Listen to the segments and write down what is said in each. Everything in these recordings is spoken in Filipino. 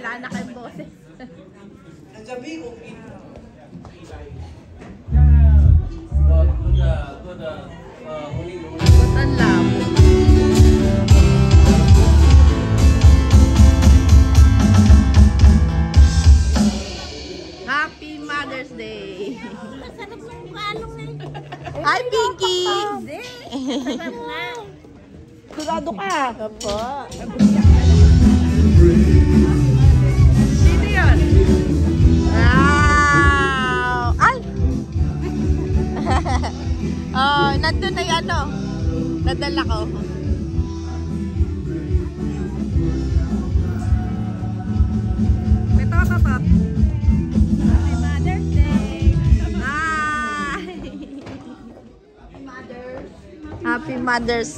wala na kayong boses. Nasabi ko, Ang labo. Happy Mother's Day! Masarap ng kalong na yun. Hi, Pinky! Masarap na. Sigurado ka? Opo. Sino yun? Wow! Ay! Oh, nandun na yung ano. Nadala ko. Ito. Happy Mother's Day. Hi! Mother. Happy Mothers.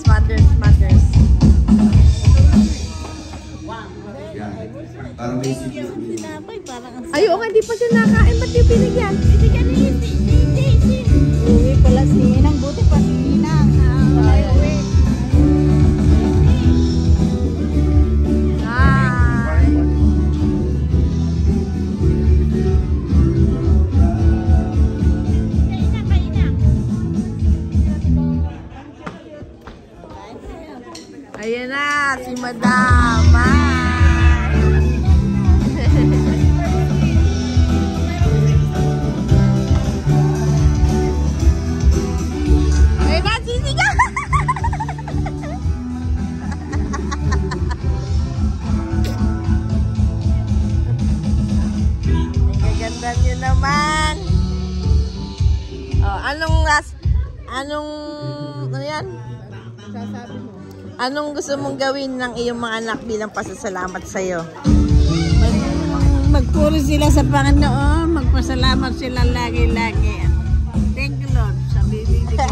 Parang basic Yung yun. sinapay, parang ang Ay, oo nga, di pa siya nakain. Ba't yung binigyan? binigyan ni Isi. Uwi pala si Inang. Buti pa si Inang. Wala yung uwi. Hi! Kaina. Ayan na, si Madam. Hi! Ayan na, sisigaw! Ang gaganda niyo naman. Oh, ano yan? Anong gusto mong gawin ng iyong mga anak bilang pasasalamat sa'yo? Magpuri sila sa Panginoon. Magpasalamat sila lagi-lagi. Thank you, Lord, sa bibigyan.